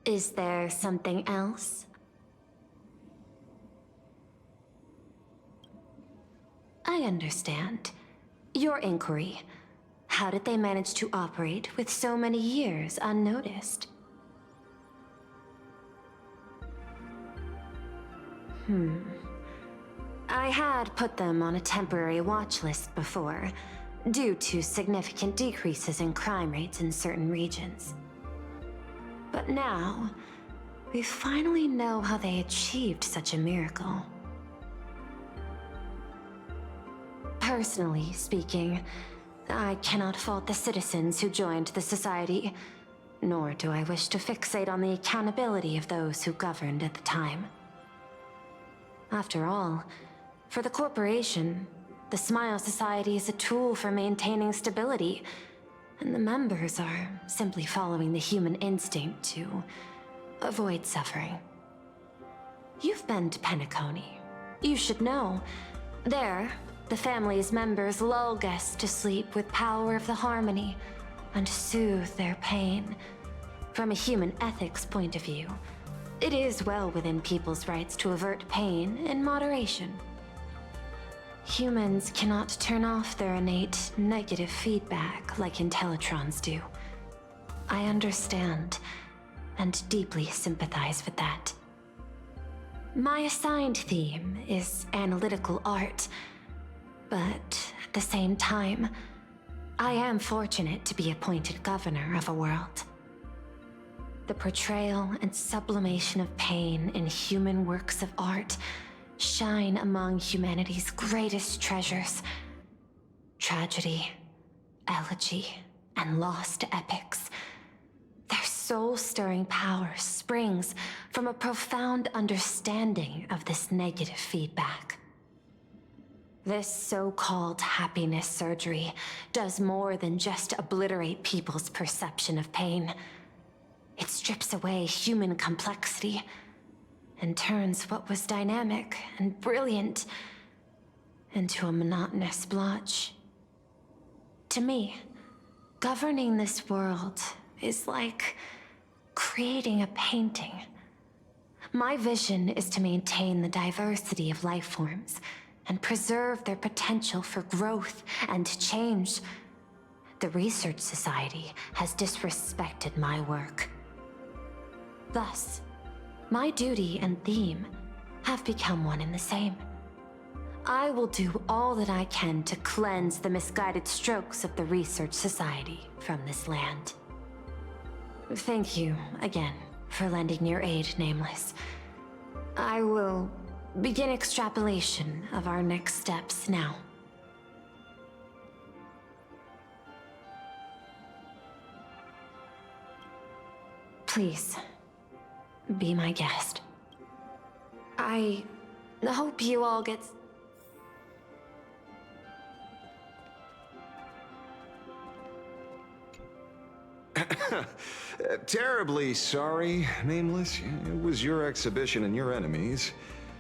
Is there something else? I understand. Your inquiry. How did they manage to operate with so many years unnoticed? I had put them on a temporary watch list before, due to significant decreases in crime rates in certain regions. But now, we finally know how they achieved such a miracle. Personally speaking, I cannot fault the citizens who joined the society, nor do I wish to fixate on the accountability of those who governed at the time. After all, for the corporation, the Smile Society is a tool for maintaining stability, and the members are simply following the human instinct to avoid suffering. You've been to Penacony. You should know. There, the family's members lull guests to sleep with power of the harmony and soothe their pain. From a human ethics point of view, it is well within people's rights to avert pain in moderation. Humans cannot turn off their innate negative feedback like Intellitrons do. I understand, and deeply sympathize with that. My assigned theme is analytical art, but at the same time, I am fortunate to be appointed governor of a world. The portrayal and sublimation of pain in human works of art shine among humanity's greatest treasures. Tragedy, elegy, and lost epics. Their soul-stirring power springs from a profound understanding of this negative feedback. This so-called happiness surgery does more than just obliterate people's perception of pain. It strips away human complexity and turns what was dynamic and brilliant into a monotonous blotch. To me, governing this world is like creating a painting. My vision is to maintain the diversity of life forms and preserve their potential for growth and change. The Research Society has disrespected my work. Thus, my duty and theme have become one and the same. I will do all that I can to cleanse the misguided strokes of the Research Society from this land. Thank you again for lending your aid, Nameless. I will begin extrapolation of our next steps now. Please, be my guest. I hope you all get... Terribly sorry, Nameless. It was your exhibition and your enemies.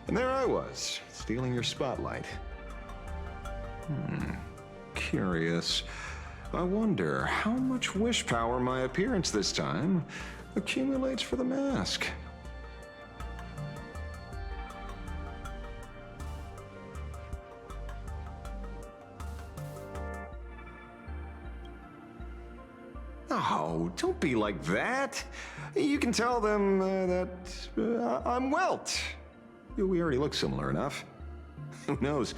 And there I was, stealing your spotlight. Curious. I wonder how much wish power my appearance this time accumulates for the mask. Oh, don't be like that. You can tell them that I'm Welt. We already look similar enough. Who knows?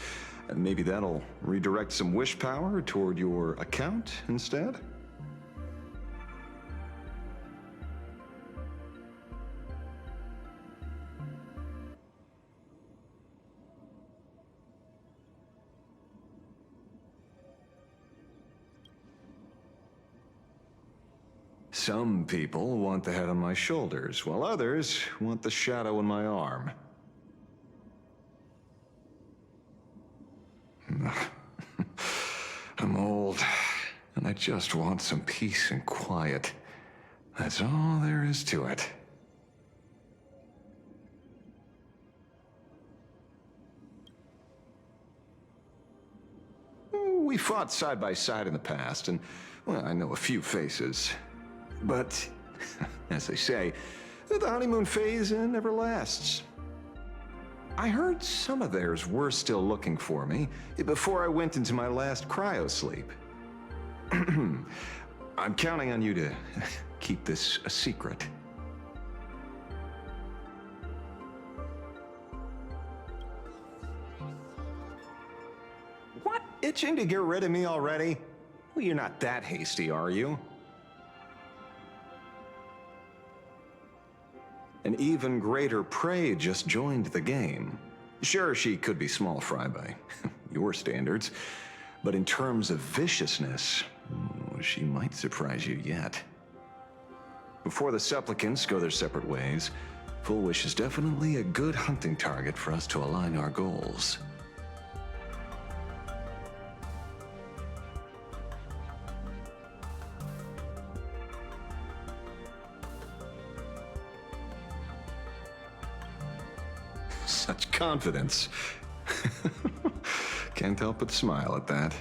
Maybe that'll redirect some wish power toward your account instead? Some people want the head on my shoulders, while others want the shadow in my arm. I'm old, and I just want some peace and quiet. That's all there is to it. We fought side by side in the past, and, well, I know a few faces. But, as they say, The honeymoon phase never lasts. I heard some of theirs were still looking for me before I went into my last cryosleep. I'm counting on you to keep this a secret. What? Itching to get rid of me already? Well, you're not that hasty, are you? An even greater prey just joined the game. Sure, she could be small fry by your standards, but in terms of viciousness, she might surprise you yet. Before the supplicants go their separate ways, Full Wish is definitely a good hunting target for us to align our goals. Such confidence. Can't help but smile at that.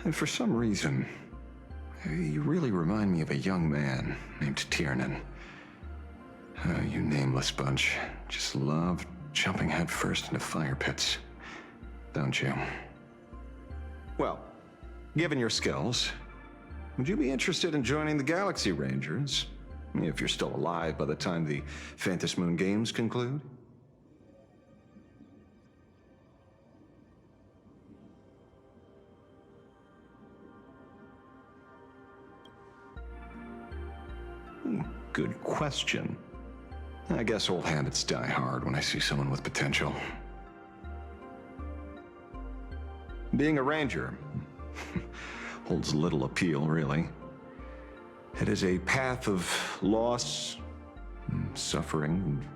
And for some reason, you really remind me of a young man named Tiernan. You nameless bunch just love jumping headfirst into fire pits, don't you? Well, given your skills, would you be interested in joining the Galaxy Rangers? If you're still alive by the time the Phantom Moon Games conclude? Good question. I guess old habits die hard when I see someone with potential. Being a ranger holds little appeal, really. It is a path of loss, suffering,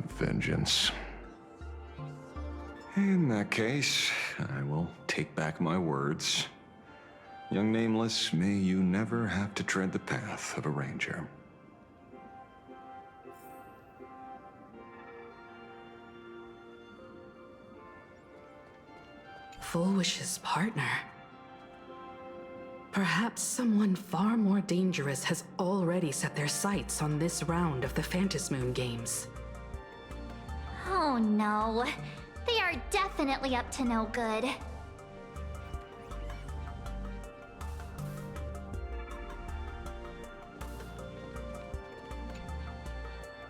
vengeance. In that case, I will take back my words. Young Nameless, may you never have to tread the path of a ranger. Full Wish's partner. Perhaps someone far more dangerous has already set their sights on this round of the Phantom Moon Games. Oh no. They are definitely up to no good.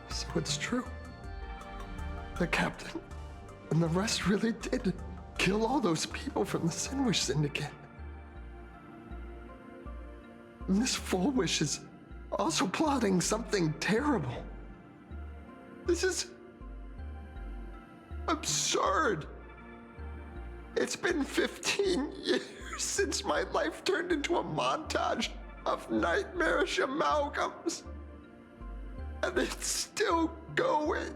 So it's true. The captain and the rest really did kill all those people from the Sinwish Syndicate. And this Full Wish is also plotting something terrible. This is absurd. It's been 15 years since my life turned into a montage of nightmarish amalgams. And it's still going.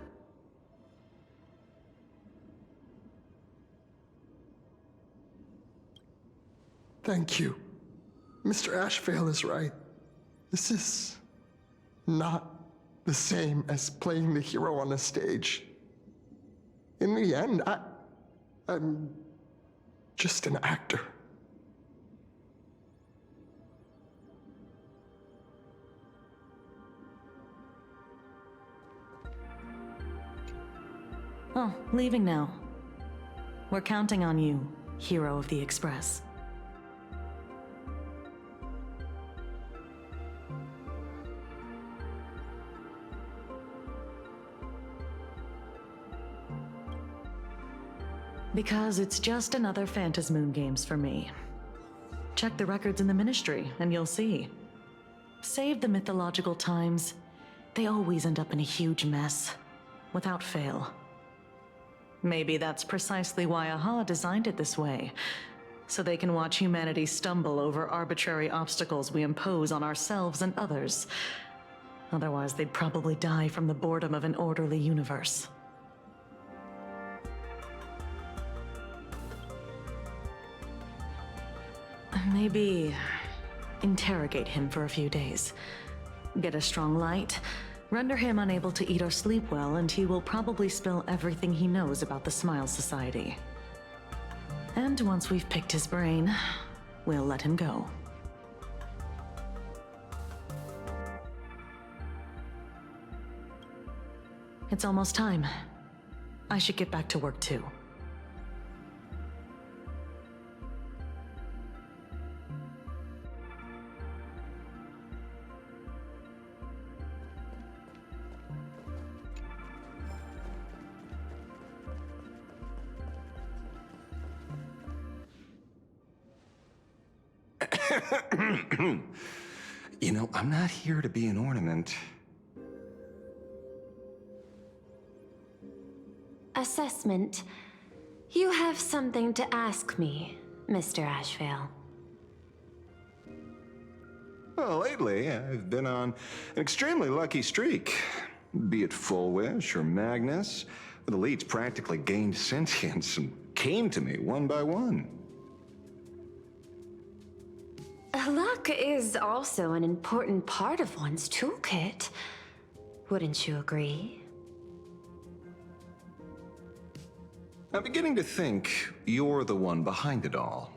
Thank you. Mr. Ashvale is right. This is not the same as playing the hero on a stage. In the end, I'm just an actor. Oh, leaving now. We're counting on you, hero of the Express. Because it's just another Phantom Moon Games for me. Check the records in the Ministry, and you'll see. Save the mythological times. They always end up in a huge mess, without fail. Maybe that's precisely why AHA designed it this way, so they can watch humanity stumble over arbitrary obstacles we impose on ourselves and others. Otherwise, they'd probably die from the boredom of an orderly universe. Maybe interrogate him for a few days. Get a strong light, render him unable to eat or sleep well, and he will probably spill everything he knows about the Smile Society. And once we've picked his brain, we'll let him go. it's almost time. I should get back to work too. You know, I'm not here to be an ornament. Assessment. You have something to ask me, Mr. Ashvale. Well, lately, I've been on an extremely lucky streak. Be it Full Wish or Magnus, the elites practically gained sentience and came to me one by one. Luck is also an important part of one's toolkit. Wouldn't you agree? I'm beginning to think you're the one behind it all.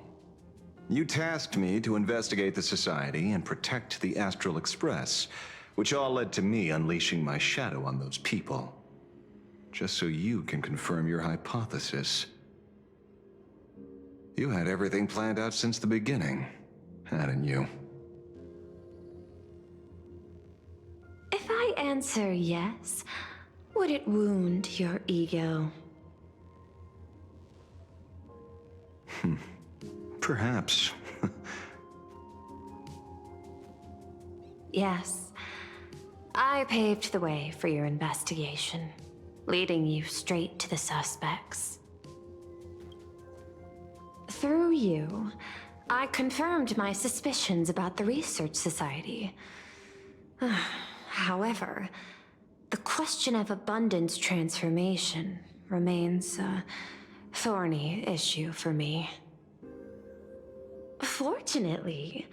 You tasked me to investigate the Society and protect the Astral Express, which all led to me unleashing my shadow on those people. Just so you can confirm your hypothesis. You had everything planned out since the beginning, hadn't you? If I answer yes, would it wound your ego? Perhaps. Yes. I paved the way for your investigation, leading you straight to the suspects. Through you, I confirmed my suspicions about the Research Society. However, the question of abundance transformation remains a thorny issue for me. Fortunately,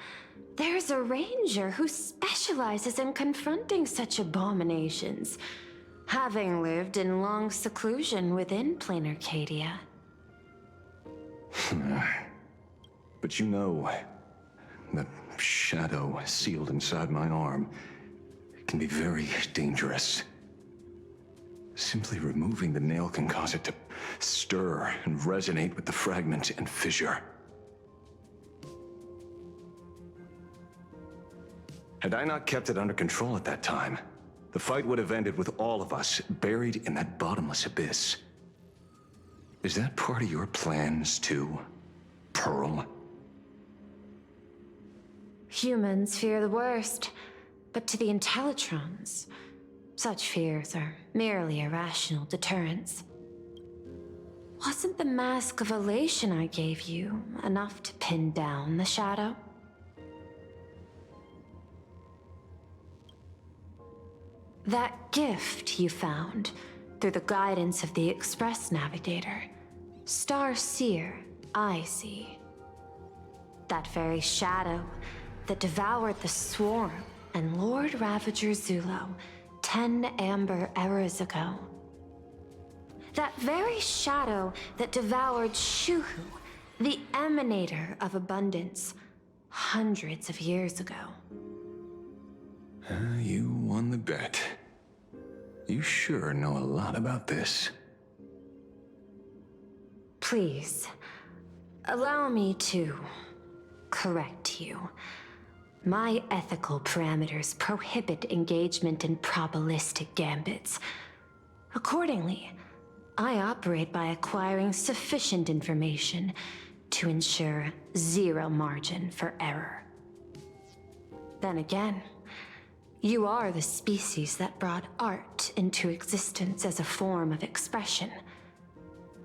there's a ranger who specializes in confronting such abominations, having lived in long seclusion within plain Arcadia. But you know, that shadow sealed inside my arm can be very dangerous. Simply removing the nail can cause it to stir and resonate with the fragment and fissure. Had I not kept it under control at that time, the fight would have ended with all of us buried in that bottomless abyss. Is that part of your plans too, Pearl? Humans fear the worst, but to the Intellitrons, such fears are merely irrational deterrents. Wasn't the mask of elation I gave you enough to pin down the shadow? That gift you found through the guidance of the Express Navigator, Star Seer, I see. That very shadow that devoured the Swarm and Lord Ravager Zulo 10 amber eras ago. That very shadow that devoured Shuhu, the Emanator of Abundance, hundreds of years ago. You won the bet. You sure know a lot about this. Please, allow me to correct you. My ethical parameters prohibit engagement in probabilistic gambits. Accordingly, I operate by acquiring sufficient information to ensure zero margin for error. Then again, you are the species that brought art into existence as a form of expression.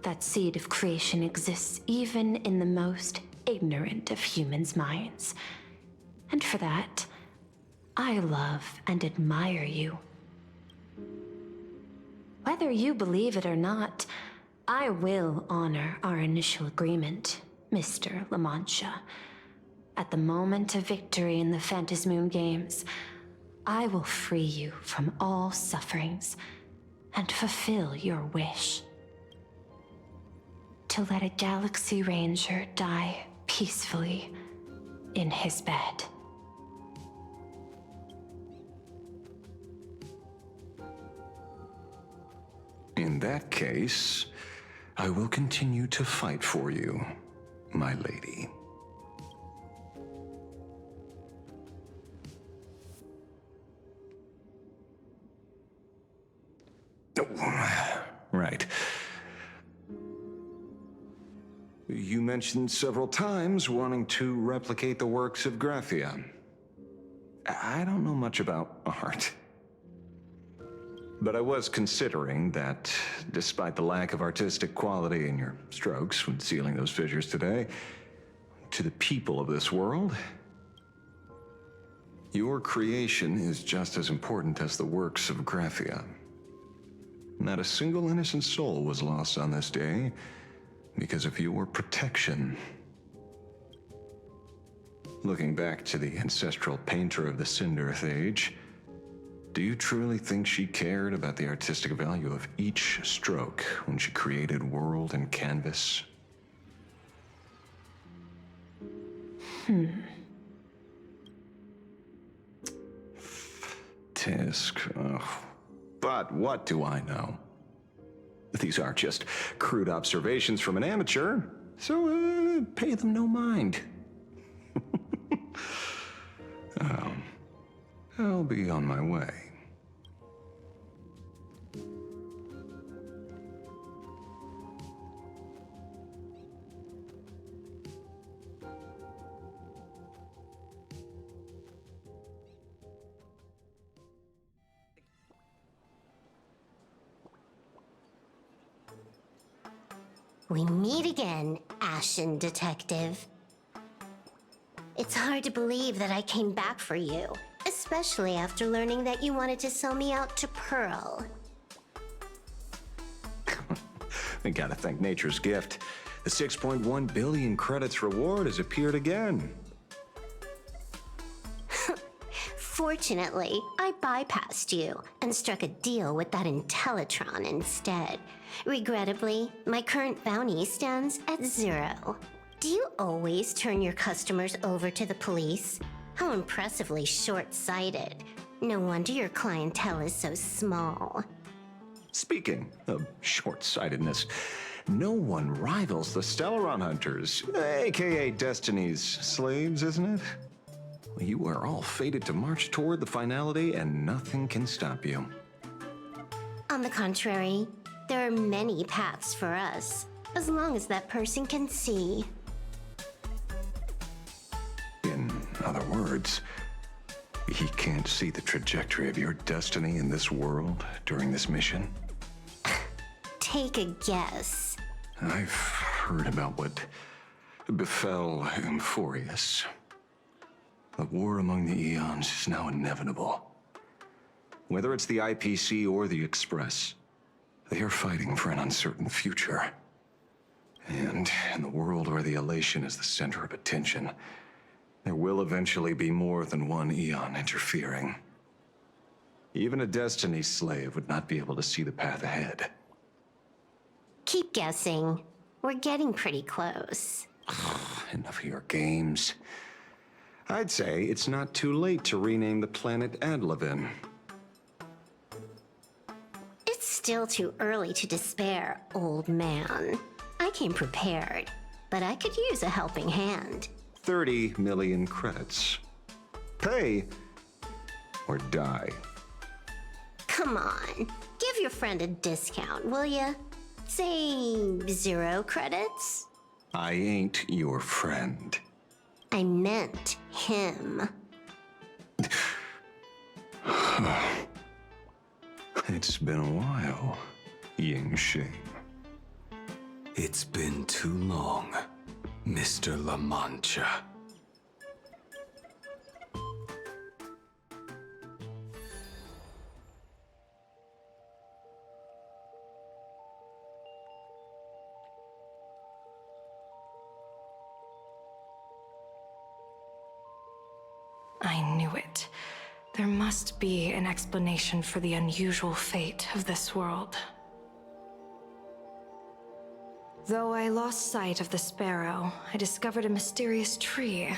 That seed of creation exists even in the most ignorant of humans' minds. And for that, I love and admire you. Whether you believe it or not, I will honor our initial agreement, Mr. La Mancha. At the moment of victory in the Phantasmoon Games, I will free you from all sufferings and fulfill your wish. To let a Galaxy Ranger die peacefully in his bed. that case, I will continue to fight for you, my lady. Oh, right. You mentioned several times wanting to replicate the works of Graphia. I don't know much about art. But I was considering that, despite the lack of artistic quality in your strokes when sealing those fissures today, to the people of this world, your creation is just as important as the works of Graphia. Not a single innocent soul was lost on this day because of your protection. Looking back to the ancestral painter of the Cinderth Age, do you truly think she cared about the artistic value of each stroke when she created world and canvas? Tisk. But what do I know? These are just crude observations from an amateur, so pay them no mind. I'll be on my way. We meet again, Ashen Detective. It's hard to believe that I came back for you, especially after learning that you wanted to sell me out to Pearl. I gotta thank nature's gift. The 6.1 billion credits reward has appeared again. Fortunately, I bypassed you and struck a deal with that Intellitron instead. Regrettably, my current bounty stands at 0. Do you always turn your customers over to the police? How impressively short-sighted. No wonder your clientele is so small. Speaking of short-sightedness, no one rivals the Stellaron Hunters, aka Destiny's slaves, isn't it? You are all fated to march toward the finality, and nothing can stop you. On the contrary, there are many paths for us, as long as that person can see. In other words, he can't see the trajectory of your destiny in this world during this mission? Take a guess. I've heard about what befell Euphorius. The war among the eons is now inevitable. Whether it's the IPC or the Express, they are fighting for an uncertain future. And in the world where the elation is the center of attention, there will eventually be more than one eon interfering. Even a Destiny slave would not be able to see the path ahead. Keep guessing. We're getting pretty close. Enough of your games. I'd say it's not too late to rename the planet Adlevin. It's still too early to despair, old man. I came prepared, but I could use a helping hand. 30 million credits. Pay or die. Come on, give your friend a discount, will ya? Say 0 credits? I ain't your friend. I meant him. It's been a while, Ying Shing. It's been too long, Mr. La Mancha. I knew it. There must be an explanation for the unusual fate of this world. Though I lost sight of the sparrow, I discovered a mysterious tree.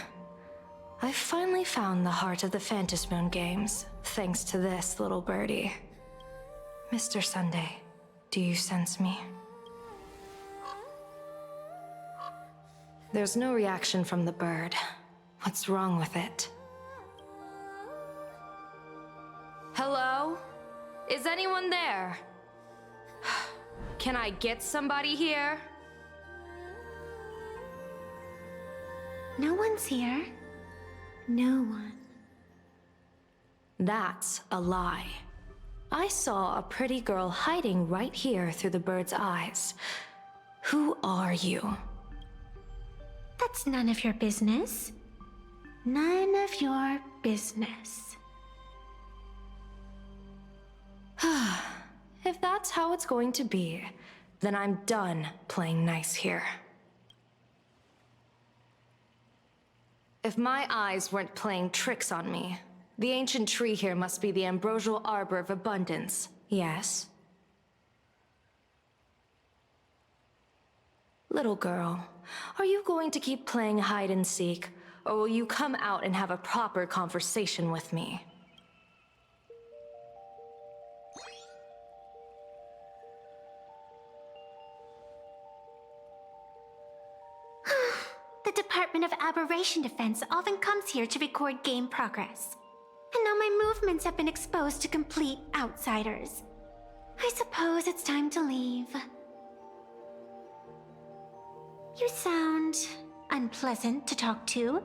I finally found the heart of the Phantasmoon games, thanks to this little birdie. Mr. Sunday, Do you sense me? There's no reaction from the bird. What's wrong with it? Hello? Is anyone there? Can I get somebody here? No one's here. No one. That's a lie. I saw a pretty girl hiding right here through the bird's eyes. Who are you? That's none of your business. None of your business. If that's how it's going to be, then I'm done playing nice here. If my eyes weren't playing tricks on me, the ancient tree here must be the ambrosial arbor of abundance, yes? Little girl, are you going to keep playing hide and seek, or will you come out and have a proper conversation with me? The Department of Aberration Defense often comes here to record game progress. And now my movements have been exposed to complete outsiders. I suppose it's time to leave. You sound unpleasant to talk to,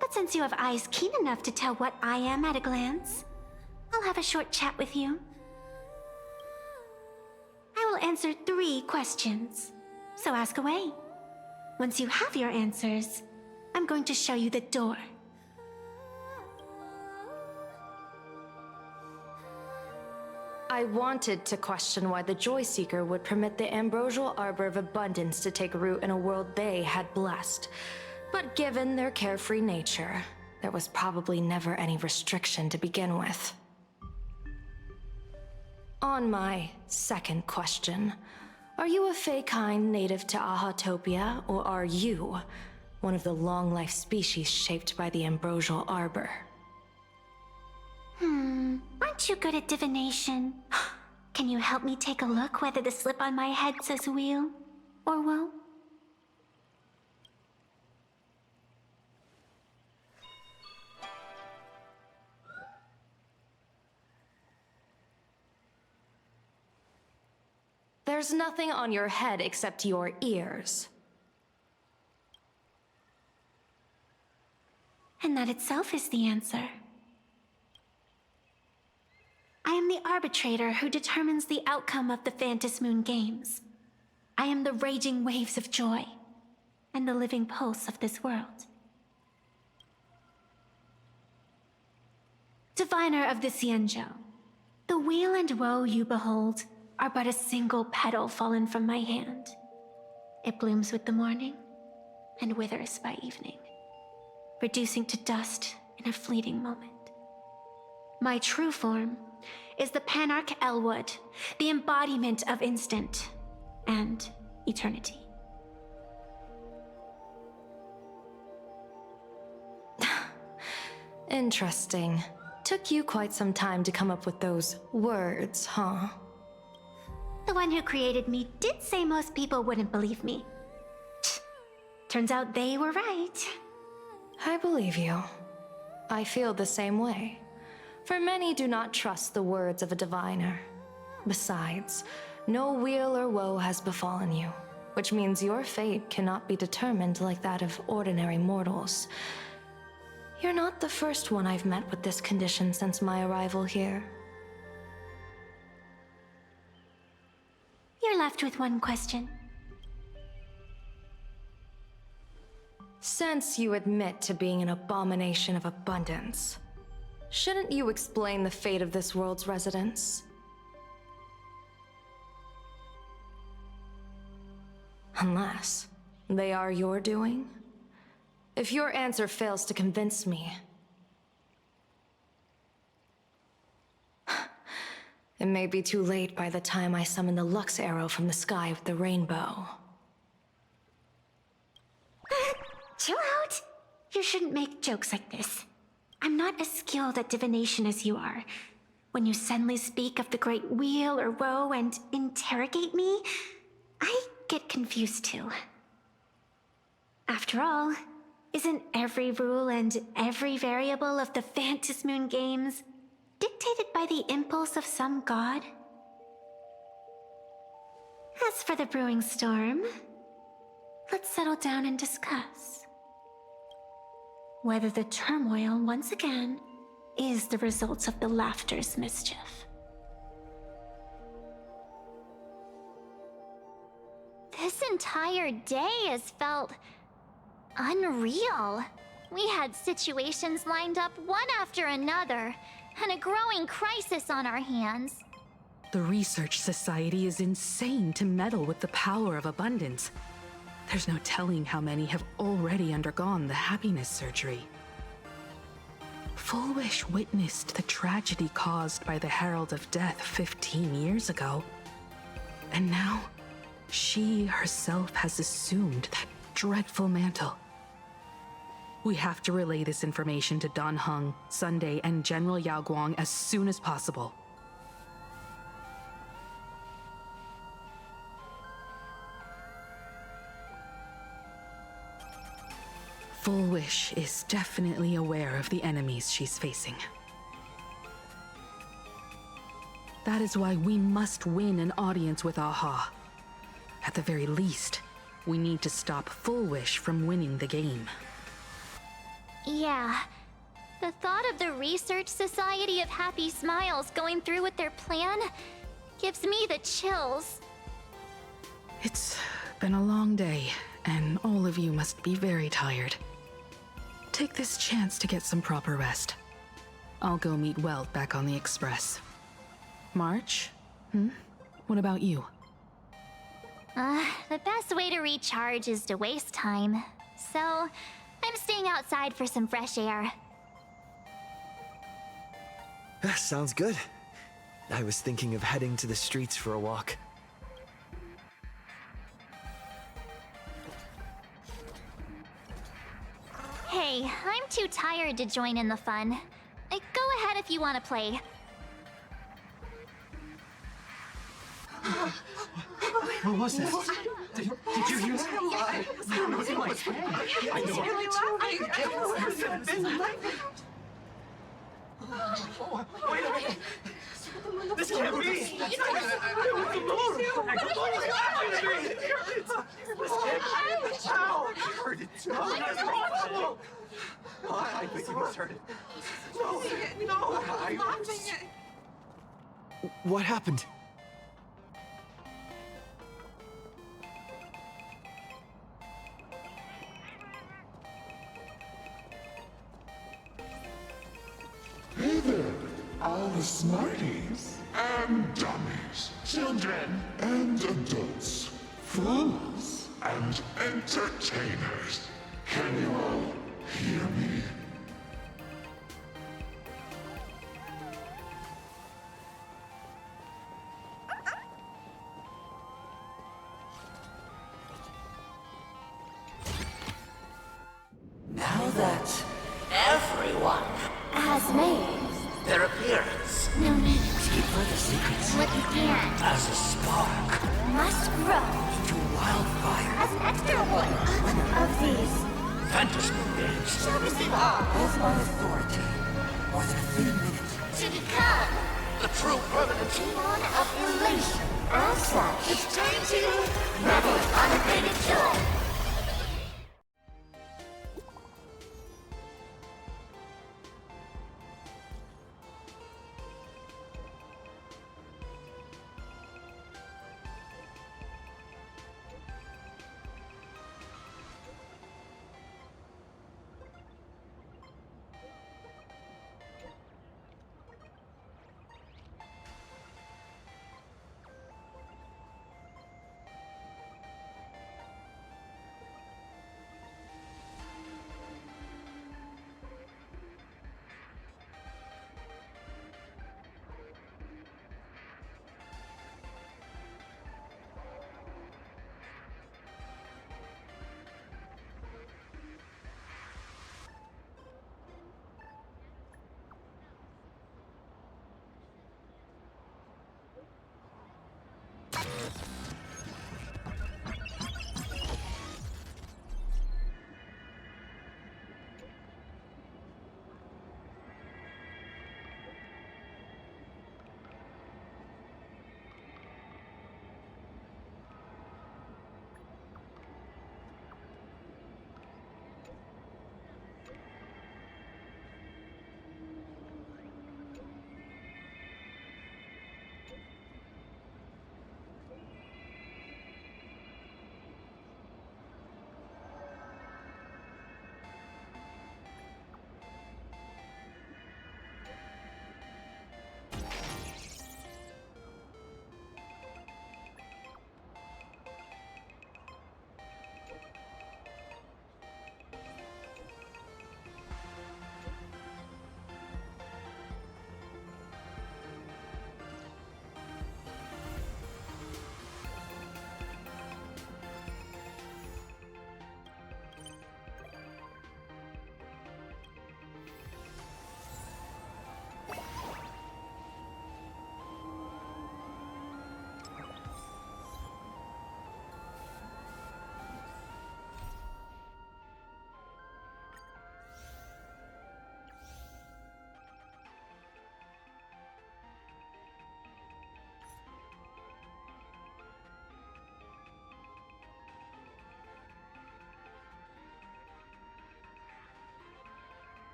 but since you have eyes keen enough to tell what I am at a glance, I'll have a short chat with you. I will answer 3 questions, so ask away. Once you have your answers, I'm going to show you the door. I wanted to question why the Joy Seeker would permit the ambrosial arbor of abundance to take root in a world they had blessed. But given their carefree nature, there was probably never any restriction to begin with. On my second question, are you a Fey-kind native to Ahatopia, or are you one of the long-life species shaped by the ambrosial arbor? Aren't you good at divination? Can you help me take a look whether the slip on my head says wheel or woe? There's nothing on your head except your ears. And that itself is the answer. I am the arbitrator who determines the outcome of the Phantom Moon Games. I am the raging waves of joy, and the living pulse of this world. Diviner of the Xianzhou, the weal and woe you behold are but a single petal fallen from my hand. It blooms with the morning, and withers by evening, reducing to dust in a fleeting moment. My true form is the Panarch Elwood, the embodiment of instant and eternity. Interesting. Took you quite some time to come up with those words, huh? The one who created me did say most people wouldn't believe me. Turns out they were right. I believe you. I feel the same way. For many do not trust the words of a diviner. Besides, no weal or woe has befallen you, which means your fate cannot be determined like that of ordinary mortals. You're not the first one I've met with this condition since my arrival here. You're left with one question. Since you admit to being an abomination of abundance, shouldn't you explain the fate of this world's residents? Unless they are your doing? If your answer fails to convince me, it may be too late by the time I summon the Lux Arrow from the sky with the rainbow. Chill out! You shouldn't make jokes like this. I'm not as skilled at divination as you are. When you suddenly speak of the great wheel or woe and interrogate me, I get confused too. After all, isn't every rule and every variable of the Phantasmoon games dictated by the impulse of some god? As for the brewing storm, let's settle down and discuss whether the turmoil once again is the result of the laughter's mischief. This entire day has felt unreal. We had situations lined up one after another, and a growing crisis on our hands. The Research Society is insane to meddle with the power of abundance. There's no telling how many have already undergone the happiness surgery. Full Wish witnessed the tragedy caused by the Herald of Death 15 years ago. And now, she herself has assumed that dreadful mantle. We have to relay this information to Dan Heng, Sunday, and General Yao Guang as soon as possible. Full Wish is definitely aware of the enemies she's facing. That is why we must win an audience with Aha. At the very least, we need to stop Full Wish from winning the game. Yeah. The thought of the Research Society of Happy Smiles going through with their plan gives me the chills. It's been a long day, and all of you must be very tired. Take this chance to get some proper rest. I'll go meet Welt back on the Express. March? What about you? The best way to recharge is to waste time. So, I'm staying outside for some fresh air. Sounds good. I was thinking of heading to the streets for a walk. Hey, I'm too tired to join in the fun. Go ahead if you want to play. What was that? Did you hear that? I know. Wait a minute. This can't be. It was the moon. Ow! I heard it too. I think you must heard it. No. What happened? Hey there, all the smarties and dummies, children and adults, fools and entertainers. Can you all hear me? Now that everyone Has made their appearance, no need to keep further secrets what you can as a spark must grow to wildfire. as an extra one of these Phantasmoon games shall receive all of my authority more than a thin minute. to become The true permanent one of elation. As such, it's time to level